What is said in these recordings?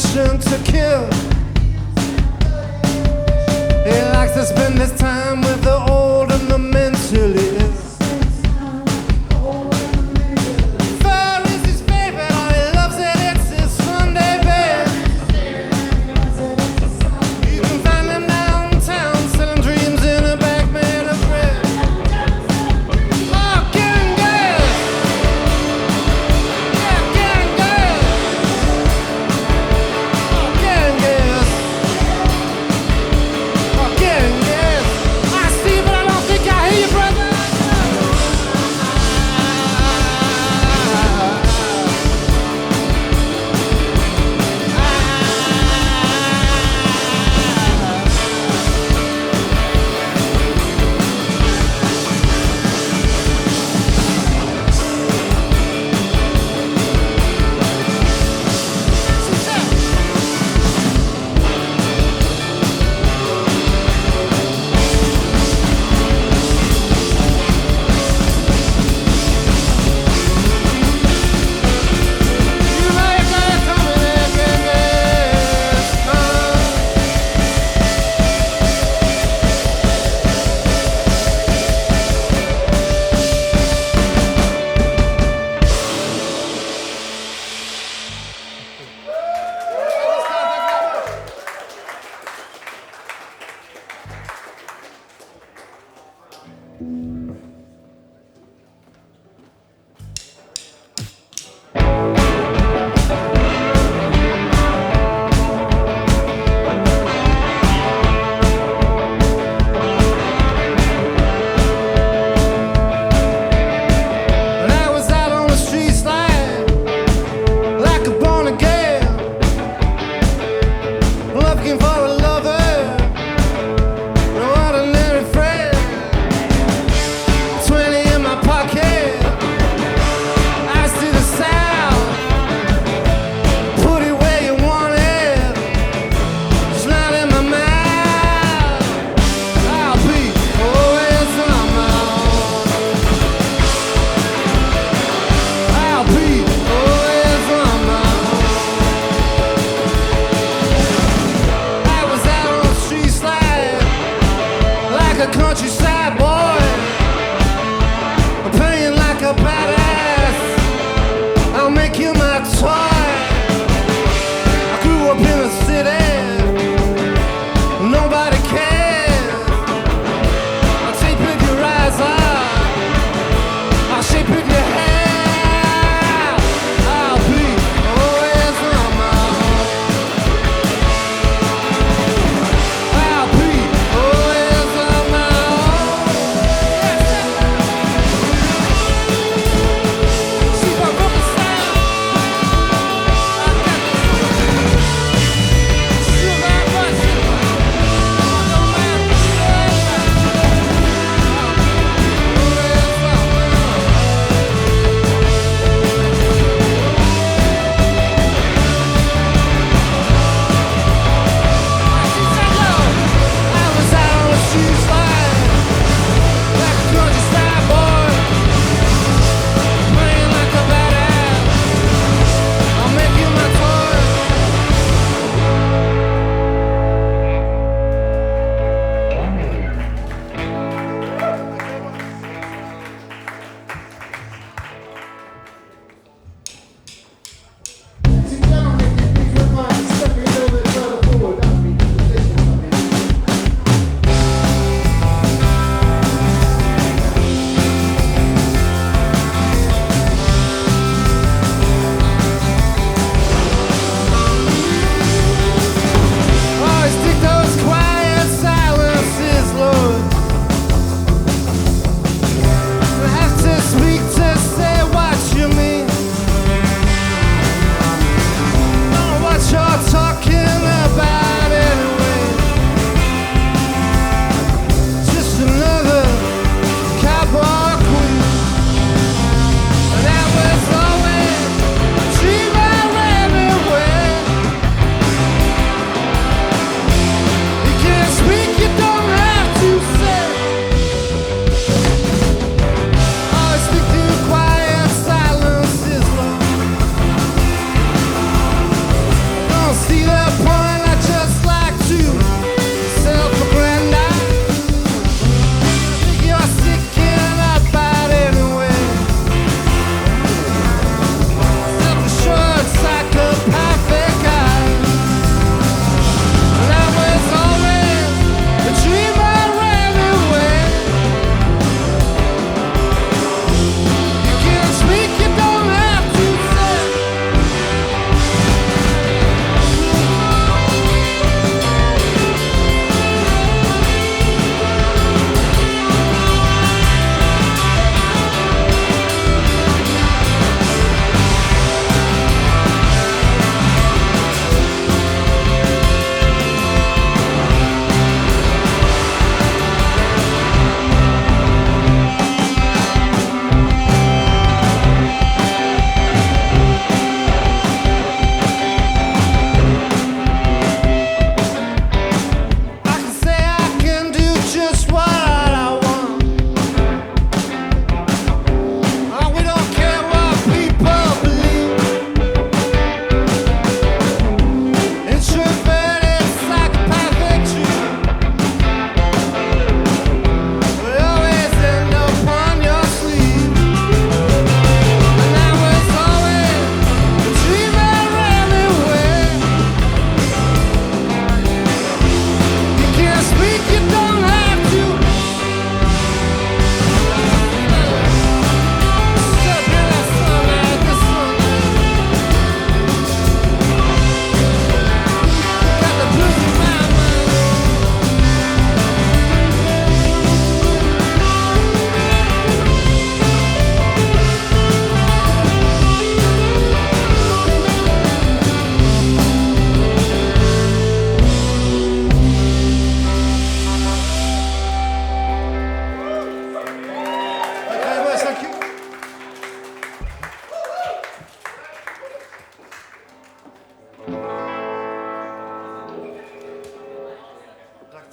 passion to kill. He likes to spend his time with the old and the mentally ill. Fur is his favorite, all he loves it, it's his Sunday bed. You can find him downtown, selling dreams in a bag made of bread. Oh, getting gas! Yeah, getting gas! Oh, getting gas! Oh, getting gas!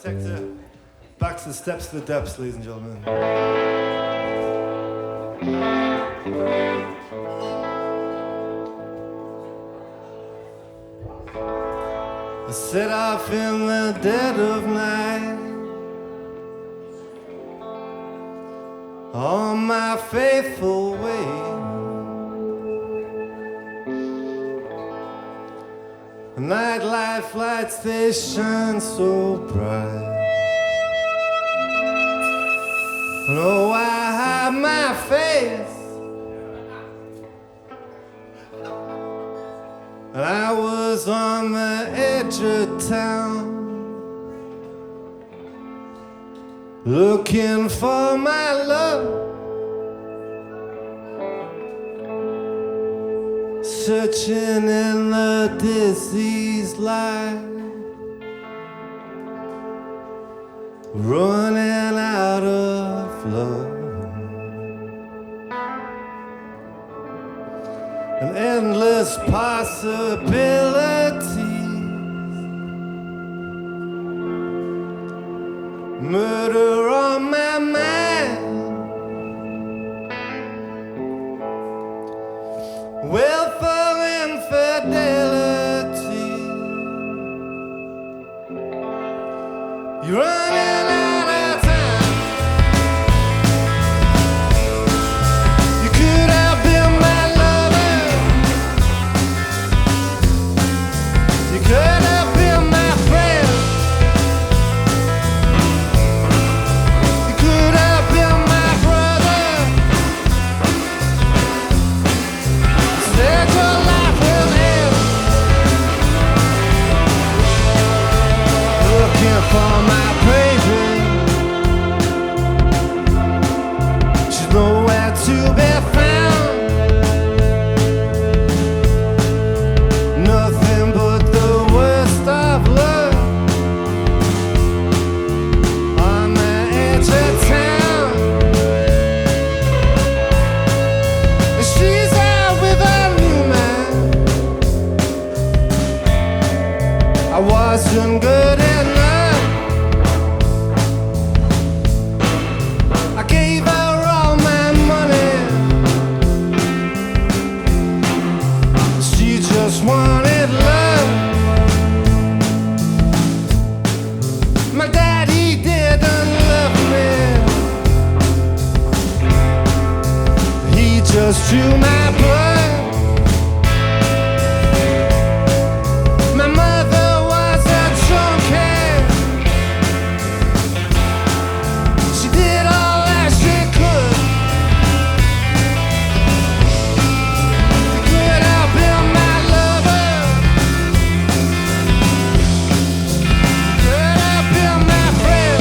Take the back to the steps to the depths, ladies and gentlemen. I set off in the dead of night on my faithful way. The nightlife lights, they shine so bright. And oh, I hide my face, and I was on the edge of town, looking for my love, searching in the diseased light, running out of love. An endless possibilities, murder on my mind, willful infidelity. You're running out of time. You could have been my lover. You could have been my friend. You could have been my brother. Said your life will end. Looking for my baby. She's nowhere to be found. Nothing but the worst of love on the edge of town. And she's out with a new man. I wasn't good enough. I gave her all my money. She just wanted love. My daddy didn't love me. He just drew my blood. My mother was a junkie. She did all that she could. You could have been my lover. You could have been my friend.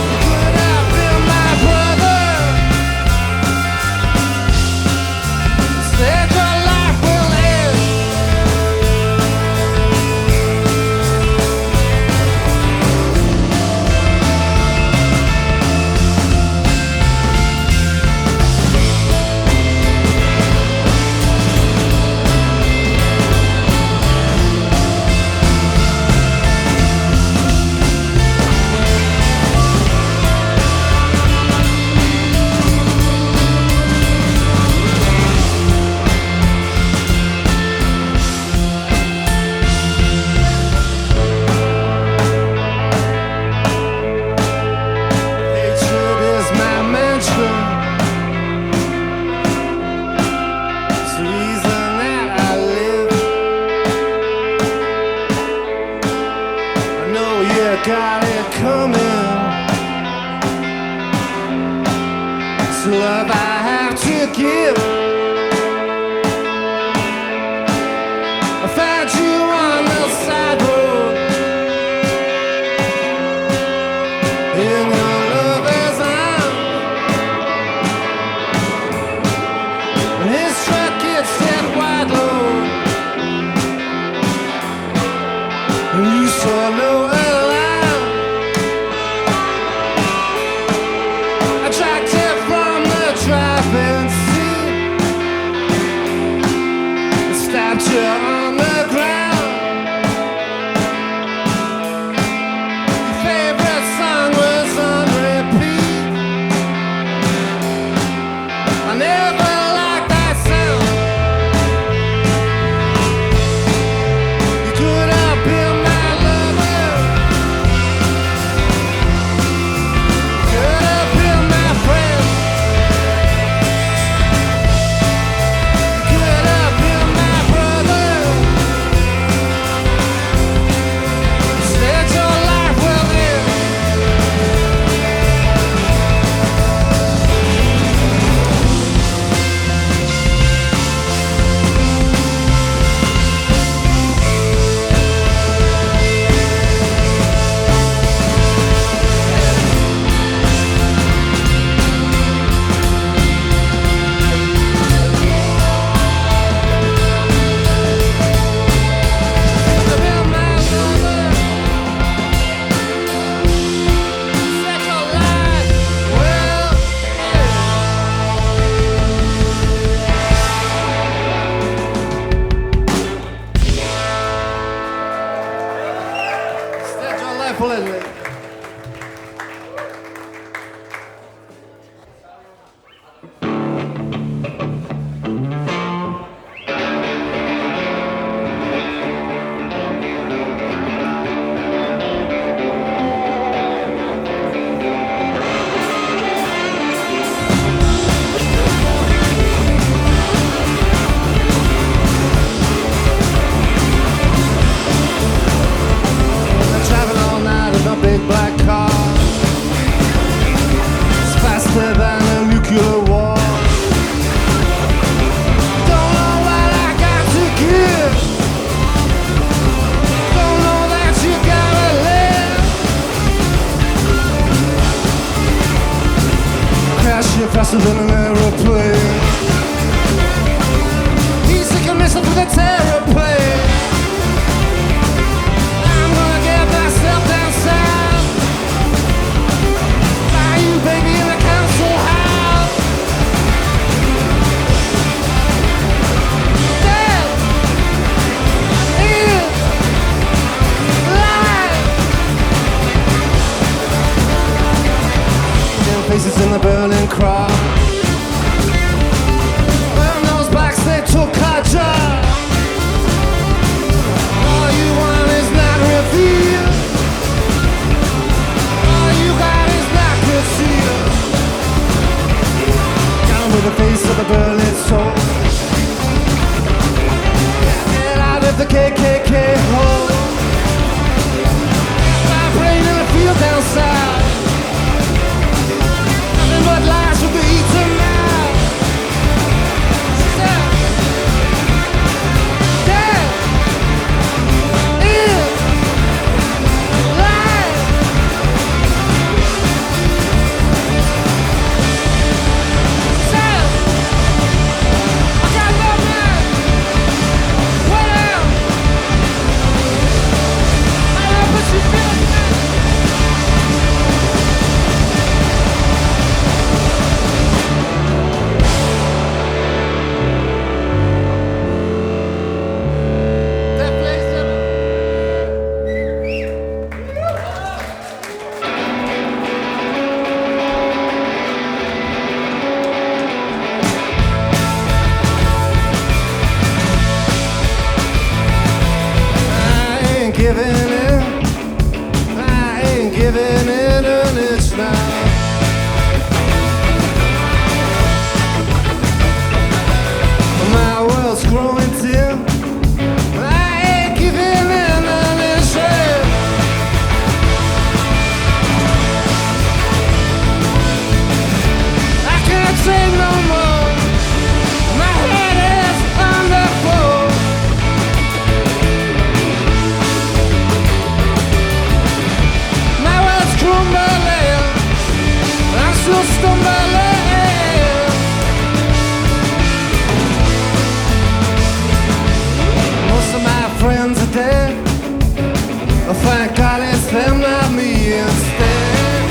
You could have been my brother. Said your life will end. Hatred is my mantra. It's the reason that I live. I know you got it coming. It's the love I have to give. I found you on the side road in your lover's arms. And his truck gets set wide load. And you saw no alarm. Attracted from the driving seat. Stabbed you on the ground. splendid. Faster than an aeroplane. He's sick of messing with a terraplane. I'm gonna get myself down south. Buy you baby in a council house. Dead is life. Them faces in the Berlin crowd. The face of a Berlin soul. Get out of the KKK hole. My brain in the field down south. Nothing but lies with the eaten mouth. Dead is life. Giving in an inch now. My world's growing dim. I ain't giving in an inch. I can't take no more. My head is on the floor. Stumbling, I'm still stumbling. Most of my friends are dead. Oh, thank God it's them, not me instead.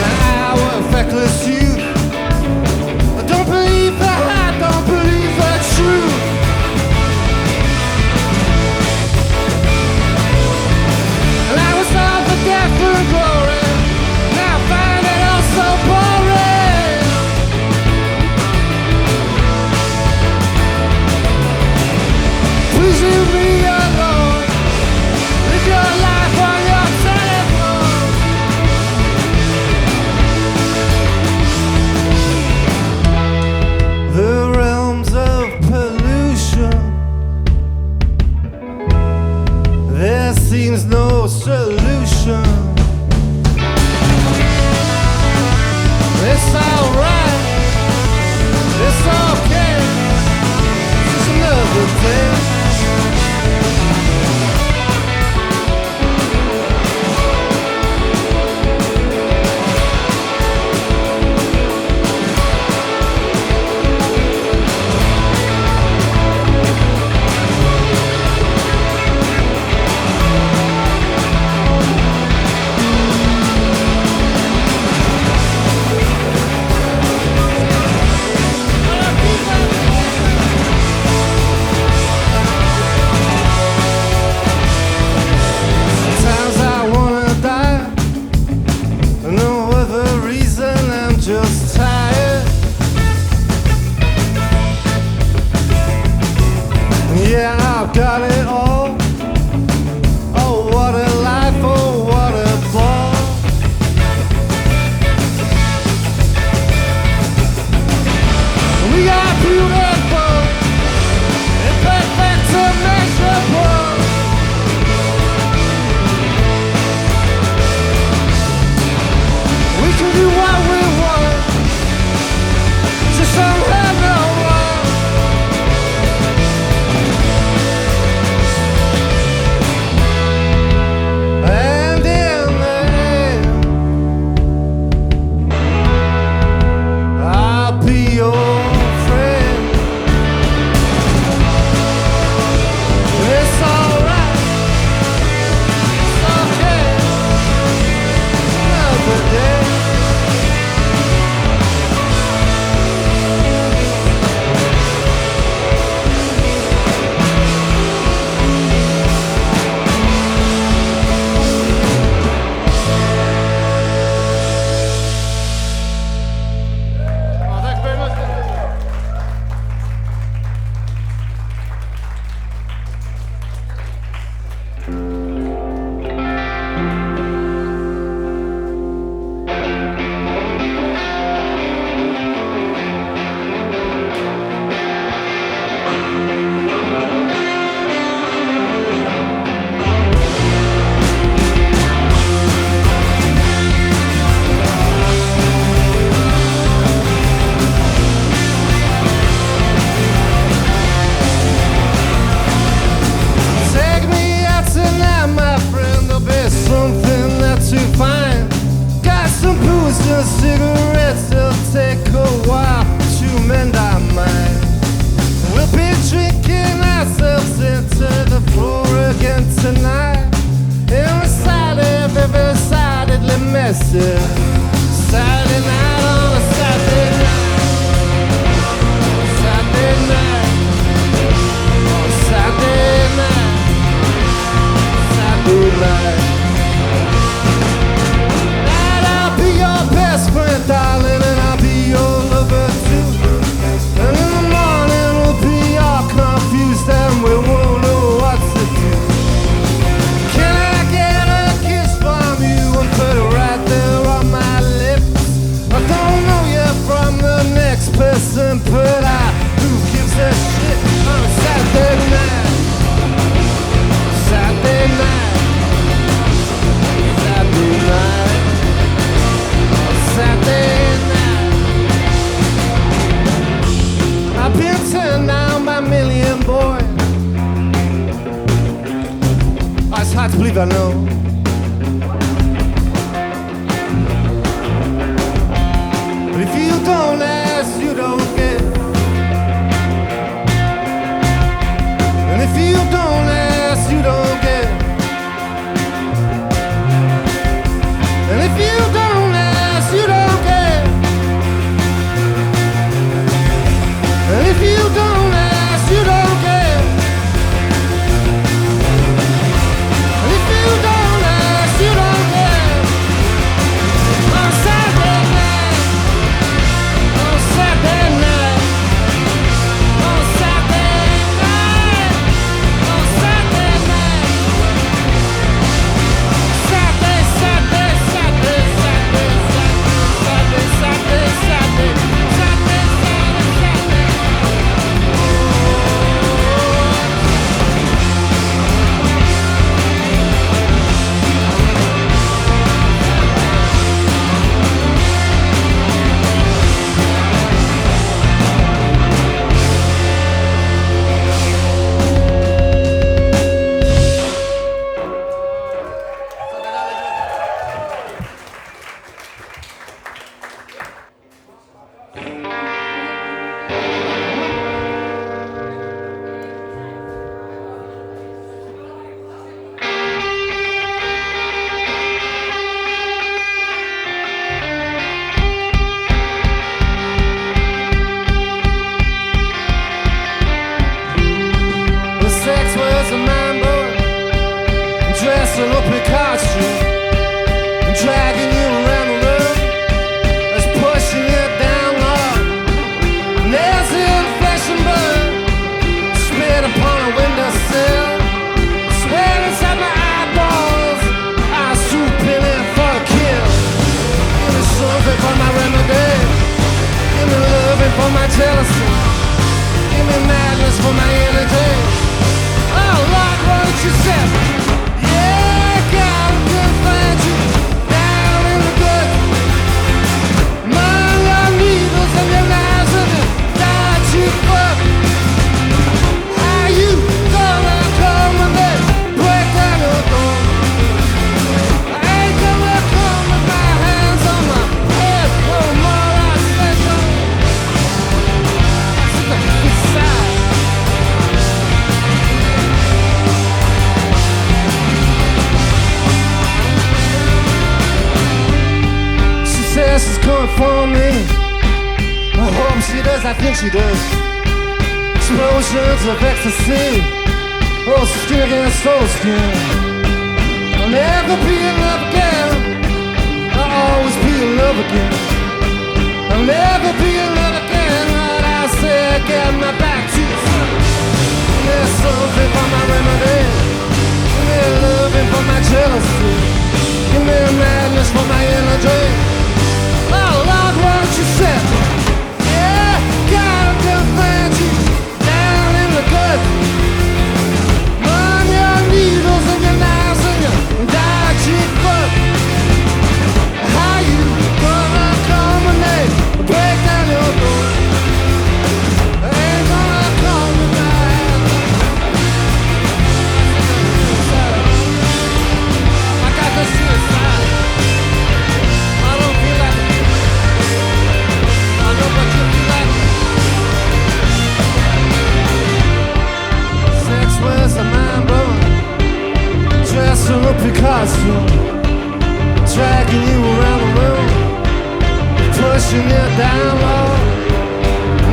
I was a feckless youth. I don't believe the hype, don't believe the truth. Death and glory, now I find it all so boring. got it all. Oh, what a life, oh, what a ball. We are beautiful, imperfect to measurable. We can do what we want, just don't have no one. And in the end, I'll be your friend. It's alright, it's okay, another day. Oh, thanks very much. Take me out tonight, my friend. There'll be something not to find. Got some booze and cigarettes. It'll take a while to mend our mind. We'll be drinking ourselves into the floor again tonight. Inside decidedly messy. Saturday night on a Saturday night. Saturday night. On a Saturday night. Saturday night. And I'll be your best friend, darling, and I'll be your lover too. And in the morning we'll be all confused and we won't know what to do. Can I get a kiss from you and put it right there on my lips? I don't know you from the next person, but who gives a shit on a Saturday night? Saturday night. Saturday night. Saturday night. I've been turned down by a million boys. Oh, it's hard to believe, I know. But if you don't ask, you don't get. And if you don't ask, you don't get. And if you don't ask, you don't get. And if you don't ask, you don't get. And if you don't jealousy. Give me madness for my energy. Oh Lord, what did you say? Yeah, God, I'm gonna find you down in the good. Among your needles and your knives and your dodgy foot. How you gonna come and then break down your door? I ain't gonna come with my hands on my head. No more I said no. To the east side. She says she's coming for me. I hope she does, I think she does. Explosions of ecstasy. Oh, skin against soul skin. I'll never be in love again. I'll always be in love again. I'll never be in love again. But I say I get my back to the sun. There's something for my remedy. Give me loving for my jealousy. Give me madness for my energy. Oh Lord, what you said? Yeah, God, I'm gonna find you down in the gut. Run your needles and your knives and your dodgy foot. How you gonna come and they break down your door? I ain't gonna come with my hands. I got the suicide. I don't feel like it. I know what you feel like. Sex was a mind blowing. Dressing up Picasso. Dragging you around the room. Pushing you down low.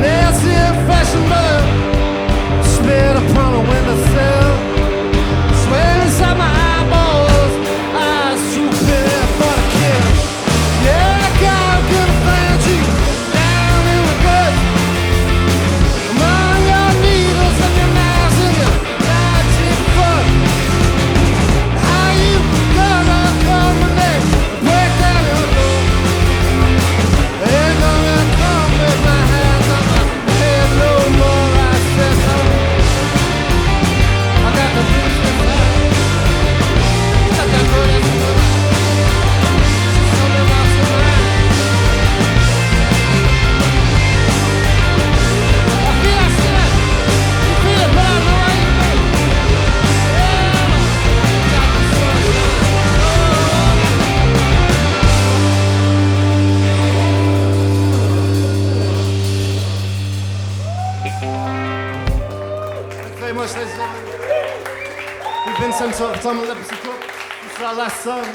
Nancy and fashion bird. Spit upon a windowsill. Sweat inside my eyeballs. Eyes stupid for the kill. Yeah, God, I'm gonna find you down in the gut. Among your needles and your knives and your dodgy foot. How you gonna come and they break down your door? Ain't gonna come with my hands on my head no more. I said no. I got the blues inside. I got good as good. She's something about tonight. I feel it. You feel it, but I know how you feel. Yeah, got the sunshine. Thank you very much, ladies and gentlemen. We've been sent to time on Leprosy Crooks. This is our last song.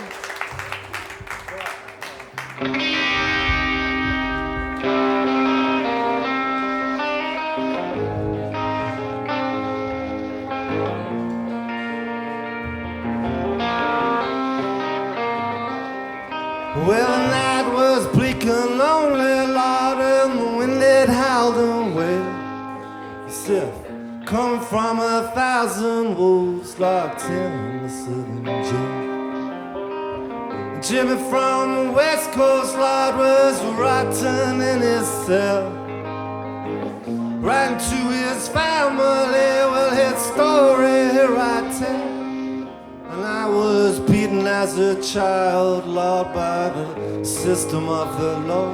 Well, the night was bleak and lonely, Lord, and the wind it howled away. Yourself coming from 1,000 wolves locked in the southern jail. Jimmy from the west coast, Lord, was rotten in his cell. Writing to his family, well, his story here I tell. And I was beaten as a child, Lord, by the system of the law.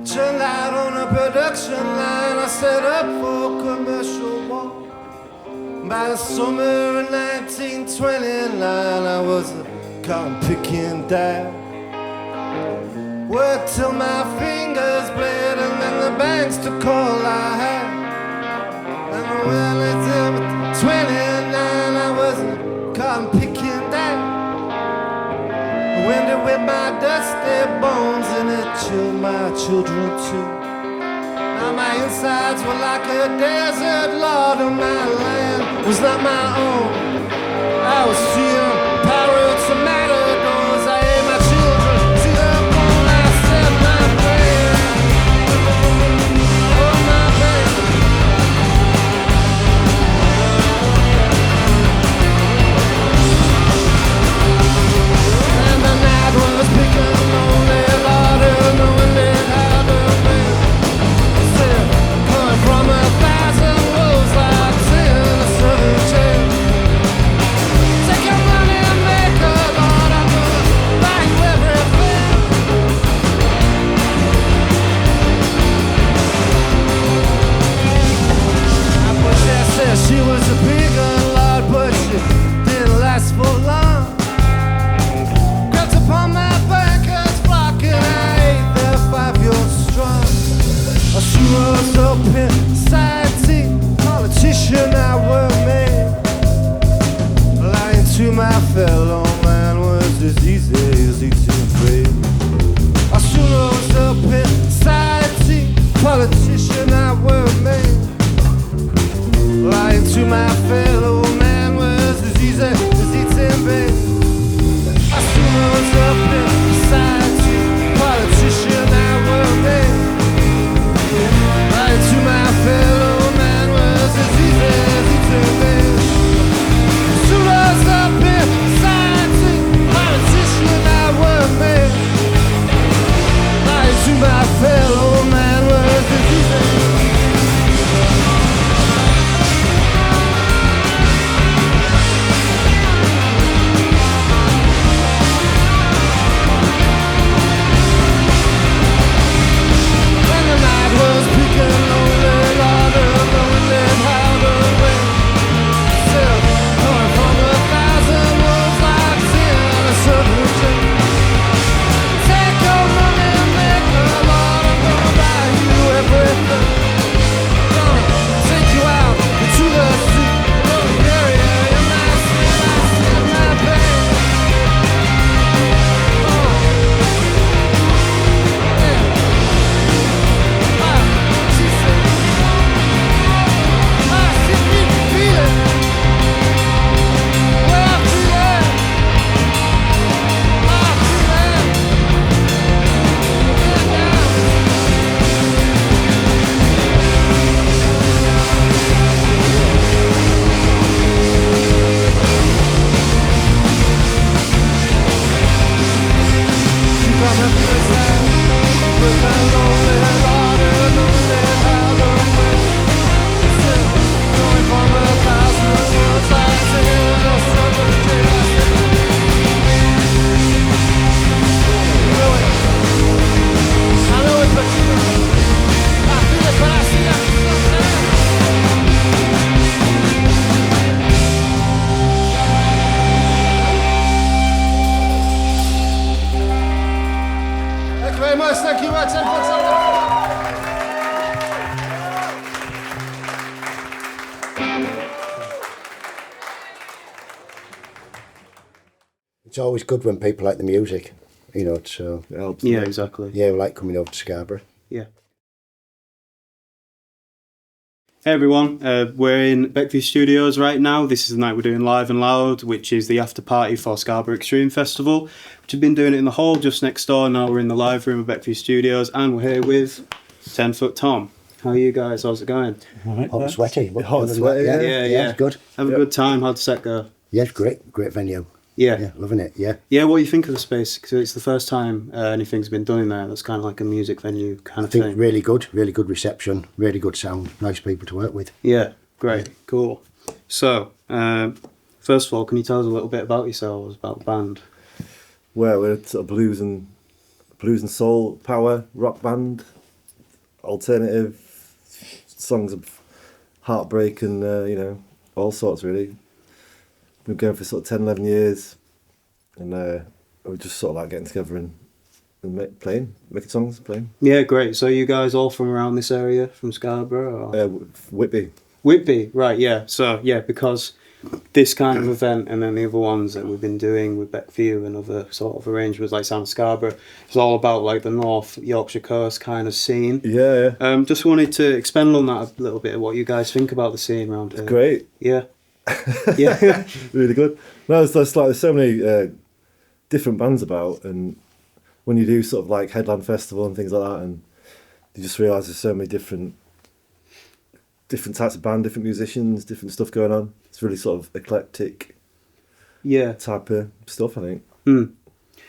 Turned out on a production line, I set up for commercial war. By the summer of 1929, I was a cotton picking dad. Worked till my fingers bled, and then the banks took all I had. And when it's 29, I was a cotton picking dad. Winded with my dusty bones, and it chilled my children too. Now my insides were like a desert, Lord, and my land was not my own. I was seeing pirates and matadors. I ate my children to the bone. I said my prayer. Oh, my baby. And the night was picking lonely, Lord, and the wind it howled away. rose up in society, politician I were made. Lying to my fellow man was as easy as eating bread. I soon rose up in society, politician I were made. Lying to my fellow man was as easy as eating bread. I soon rose up in society, politician I were made. Lying to my fellow man was as easy as eating bread. Soon rose up in society, politician I were made. Lying to my fellow man was as easy. It's always good when people like the music, you know, so... It helps. Yeah, exactly. Yeah, we like coming over to Scarborough. Yeah. Hey everyone, we're in Beckview Studios right now. This is the night we're doing Live and Loud, which is the after party for Scarborough Extreme Festival, which have been doing it in the hall just next door. Now we're in the live room of Beckview Studios, and we're here with 10 Foot Tom. How are you guys? How's it going? Hot and sweaty. Hot and sweaty, Yeah. It's good. Have a good time. How'd the set go? Yeah, it's great. Great venue. Yeah. Yeah, loving it, yeah. Yeah, what do you think of the space? Because it's the first time anything's been done in there that's kind of like a music venue kind of I think thing. really good reception, really good sound, nice people to work with. Yeah, great, cool. So, first of all, can you tell us a little bit about yourselves, about the band? Well, we're sort of blues and soul power rock band, alternative songs of heartbreak and you know, all sorts really. We've been going for sort of 10, 11 years, and we're just sort of like getting together and making songs, playing. Yeah, great. So you guys all from around this area, from Scarborough? Or? Whitby. Whitby, right, yeah. So, yeah, because this kind of event and then the other ones that we've been doing with Beckview and other sort of arrangements like Sound Scarborough, it's all about like the North Yorkshire coast kind of scene. Yeah. Just wanted to expand on that a little bit, what you guys think about the scene around here. Great. Yeah. Yeah. Really good. No, there's so many different bands about, and when you do sort of like Headland Festival and things like that, and you just realise there's so many different types of band, different musicians, different stuff going on. It's really sort of eclectic type of stuff, I think.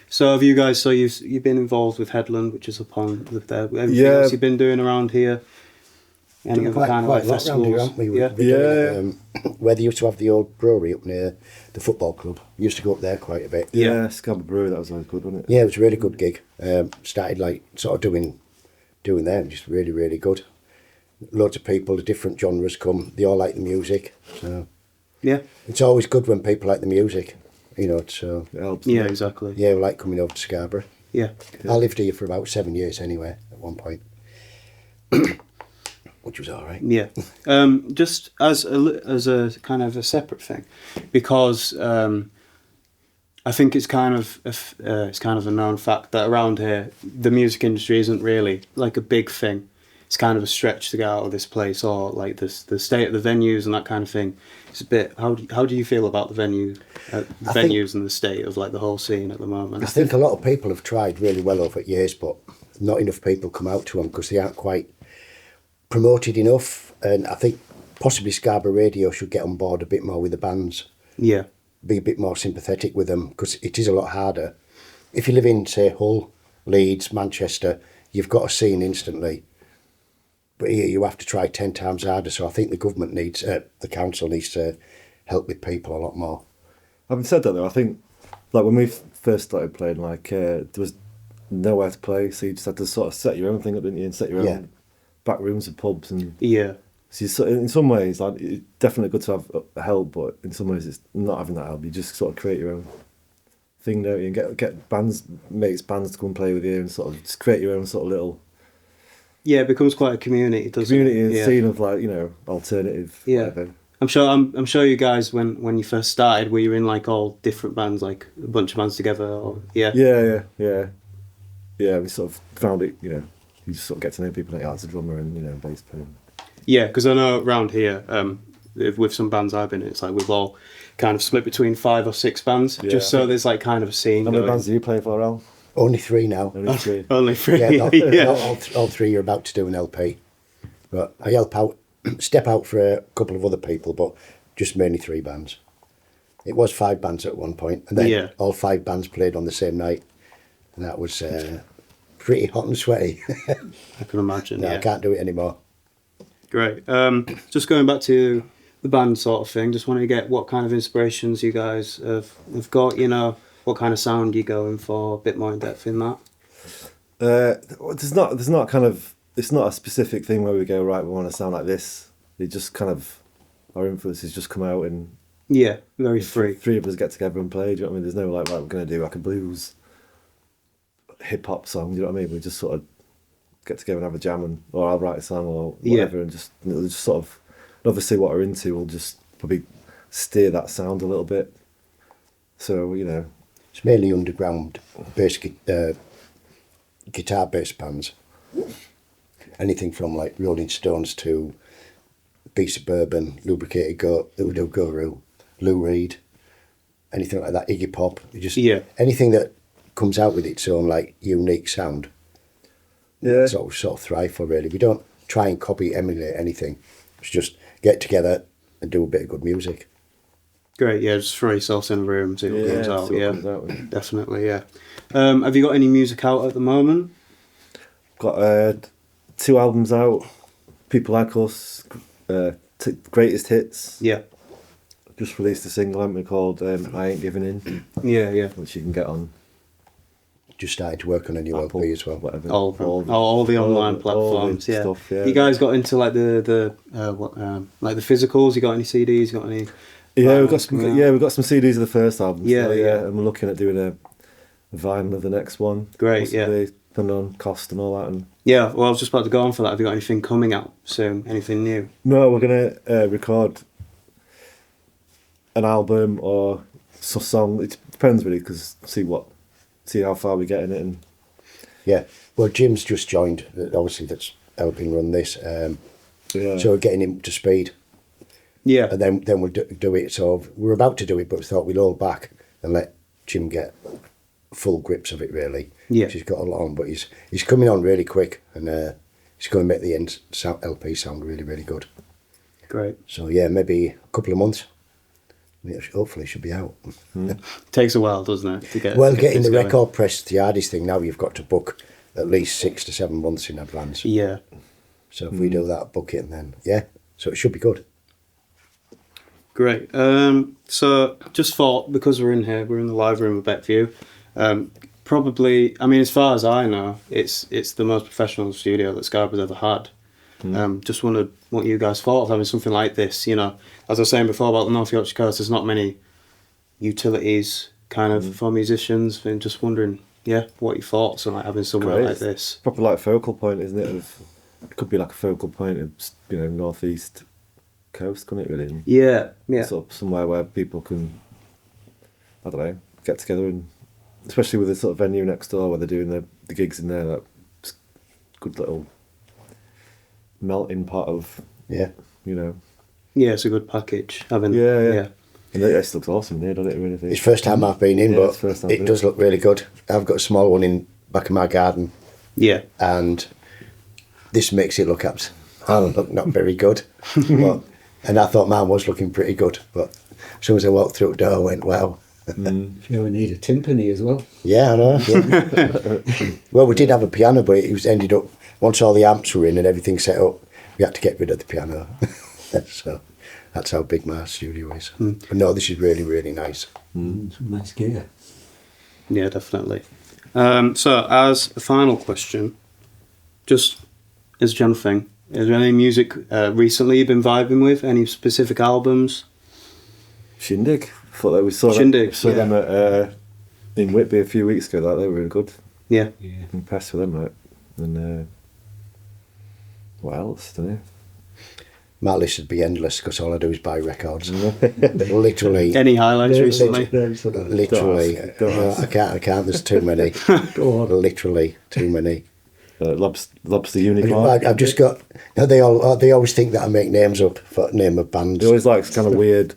So have you guys, you've been involved with Headland, which is upon there. Anything Yeah. else you've been doing around here? Any other kind of like festivals? Here, haven't we? Where they used to have the old brewery up near the football club. We used to go up there quite a bit. Yeah, Scarborough, that was always good, wasn't it? Yeah, it was a really good gig. Started like sort of doing there, just really, really good. Loads of people, the different genres come. They all like the music. So Yeah. it's always good when people like the music, you know. So It helps. Yeah, exactly. yeah, we like coming over to Scarborough. Yeah. I lived here for about 7 years anyway. At one point. which was all right. Yeah. Just as a kind of a separate thing, because I think it's kind of a known fact that around here the music industry isn't really like a big thing. It's kind of a stretch to get out of this place, or like the state of the venues and that kind of thing. It's a bit. How do you feel about the venues and the state of like the whole scene at the moment? I think a lot of people have tried really well over years, but not enough people come out to them because they aren't quite promoted enough. And I think possibly Scarborough Radio should get on board a bit more with the bands. Yeah. Be a bit more sympathetic with them, because it is a lot harder. If you live in, say, Hull, Leeds, Manchester, you've got a scene instantly. But here you have to try 10 times harder. So I think the government needs, the council needs to help with people a lot more. Having said that though, I think like when we first started playing, like there was nowhere to play, so you just had to sort of set your own thing up, didn't you, and set your own back rooms of pubs and So in some ways, like, it's definitely good to have help, but in some ways, it's not having that help. You just sort of create your own thing, don't you? And get bands, mates bands to come and play with you, and sort of just create your own sort of little. Yeah, it becomes quite a community, doesn't it? Community and scene of, like, you know, alternative. Yeah. Whatever. I'm sure you guys, when you first started, were you in like all different bands, like a bunch of bands together, or Yeah. We sort of found it, you know. You just sort of get to know people, like, as a drummer and, you know, bass player. Yeah, because I know around here, with some bands I've been in, it's like we've all kind of split between 5 or 6 bands, just so there's like kind of a scene. How many bands do you play for, Al? Only 3 now. Only 3. Only 3. Yeah, all 3 are about to do an LP. But I step out for a couple of other people, but just mainly 3 bands. It was 5 bands at one point, and then all 5 bands played on the same night, and that was pretty hot and sweaty. I can imagine. No, I can't do it anymore. Great. Just going back to the band sort of thing, just wanted to get what kind of inspirations you guys have got, you know, what kind of sound you're going for, a bit more in depth in that. There's not kind of, it's not a specific thing where we go, right, we want to sound like this. It just kind of, our influences just come out and... Yeah, very free. 3 of us get together and play, do you know what I mean? There's no like, right, we're going to do like a blues hip-hop song, do you know what I mean? We just sort of get together and have a jam, or I'll write a song or whatever, and just sort of, obviously what we're into, we'll just probably steer that sound a little bit. So, you know. It's mainly underground bass, guitar-based bands. Anything from like Rolling Stones to Beast of Bourbon, Lubricated Goat, Udo Guru, Lou Reed, anything like that, Iggy Pop. Anything that comes out with its own like unique sound. Yeah. Sort of thrive for, really. We don't try and copy, emulate anything. It's just get together and do a bit of good music. Great, yeah, just throw yourself in a room, see what comes out, comes out. Definitely, yeah. Have you got any music out at the moment? Got 2 albums out, People Like Us, Greatest Hits. Yeah. Just released a single, haven't we, called I Ain't Giving In. Yeah. Which you can get on. Just started to work on a new Apple, LP as well. Whatever. All the online platforms, yeah. Stuff, yeah. You guys got into like the physicals? You got any CDs? You got any? Yeah, we've got some CDs of the first album. Yeah. And we're looking at doing a vinyl of the next one. Great, possibly, depending on cost and all that. And yeah, well, I was just about to go on for that. Have you got anything coming out soon? Anything new? no, we're gonna record an album or a song. It depends really, because see how far we get in it. And yeah, well, Jim's just joined. Obviously, that's helping run this. So we're getting him to speed. Yeah, and then we'll do it. So we're about to do it, but we thought we'd hold back and let Jim get full grips of it. Really, He's got a lot on, but he's coming on really quick, and he's going to make the end LP sound really, really good. Great. So yeah, maybe a couple of months. Hopefully, it should be out. Takes a while, doesn't it, to get? Well, getting the record pressed, the hardest thing now. You've got to book at least 6 to 7 months in advance. Yeah. So if we do that, book it, and then so it should be good. Great. So just thought, because we're in the live room of Beckview. Probably, I mean, as far as I know, it's the most professional studio that Scarborough's ever had. Just wondered what you guys thought of having something like this. You know, as I was saying before about the North Yorkshire coast, there's not many utilities kind of for musicians. And just wondering, what your thoughts on like having somewhere like this. Proper like focal point, isn't it? could be like a focal point of, you know, northeast coast, couldn't it really? And Yeah, yeah. sort of somewhere where people can, I don't know, get together, and especially with the sort of venue next door where they're doing the gigs in there, that's good little melting pot of, Yeah. you know. Yeah, it's a good package. Yeah. And this looks awesome here, doesn't it? Really? It's first time I've been in, Yeah, it's first but time, it does look really good. I've got a small one in back of my garden, Yeah. and this makes it look not very good. And I thought mine was looking pretty good, but as soon as I walked through the door, I went, wow. Sure, we need a timpani as well. Yeah, I know. Yeah. Well, we did have a piano, but it was ended up, once all the amps were in and everything set up, we had to get rid of the piano. So that's how big my studio is. But no, this is really, really nice. Some nice gear. Yeah, definitely. So, as a final question, just as a general thing, is there any music recently you've been vibing with? Any specific albums? Shindig. Thought that we saw Shindig, them at, in Whitby a few weeks ago. That they were really good. Yeah. Impressed with them, right? And what else? Don't know. My list would be endless because all I do is buy records. Literally. Any highlights recently? Literally. Don't No, ask. I can't. There's too many. Literally too many. Lobster Unicorn. I've just got. They always think that I make names up for name of bands. They always like kind of weird,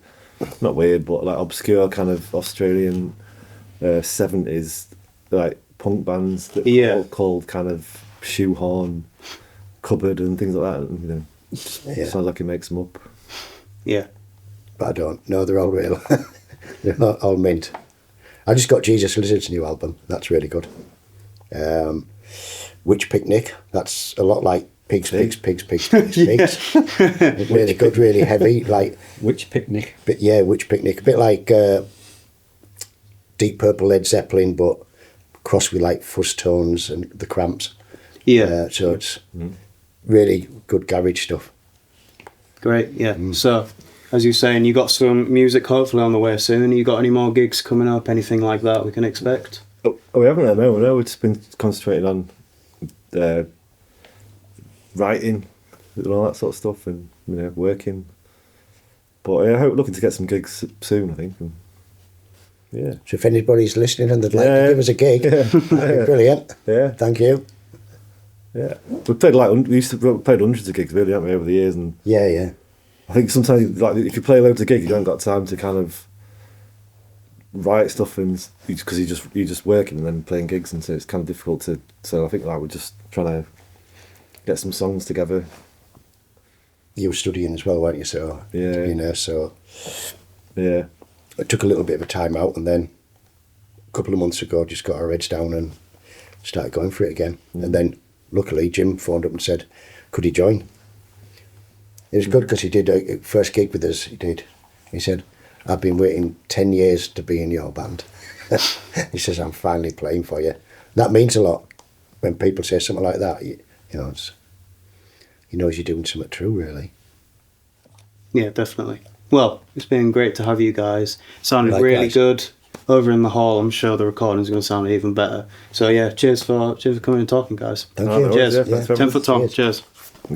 not weird, but like obscure kind of Australian 70s like punk bands that are all called kind of Shoehorn, Cupboard and things like that. And, you know, sounds like he makes them up. Yeah. But I don't. No, they're all real. They're not all mint. I just got Jesus Lizard's new album. That's really good. Witch Picnic. That's a lot like Pigs. Really good, really heavy. Like Witch Picnic. Witch Picnic. A bit like Deep Purple, Led Zeppelin, but crossed with like Fuzz Tones and the Cramps. Yeah. So it's really good garage stuff. Great, yeah. So, as you're saying, you got some music hopefully on the way soon. You got any more gigs coming up, anything like that we can expect? Oh, we haven't. No, we've just been concentrating on writing and all that sort of stuff, and you know, working. But I hope looking to get some gigs soon. I think. And, yeah. So if anybody's listening and they'd like to give us a gig, that'd be brilliant. Yeah. Thank you. Yeah. We played played hundreds of gigs really, haven't we, over the years, and Yeah. I think sometimes like if you play loads of gigs, you haven't got time to kind of write stuff, and because you're just working and then playing gigs, and so it's kind of difficult to. So I think like we're just trying to get some songs together. You were studying as well, weren't you? So so yeah, I took a little bit of a time out, and then a couple of months ago, just got our heads down and started going for it again. And then luckily, Jim phoned up and said, "Could he join?" It was good because he did a first gig with us. He said, "I've been waiting 10 years to be in your band." He says, "I'm finally playing for you." That means a lot when people say something like that. You know, he knows you're doing something true, really. Yeah, definitely. Well, it's been great to have you guys. Sounded Likewise. really good. Over in the hall, I'm sure the recording's going to sound even better. So yeah, cheers for coming and talking, guys. Thank No, you. no worries, Cheers. yeah, thanks for having 10 us. foot Tom. Cheers. Cheers.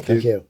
Thank you.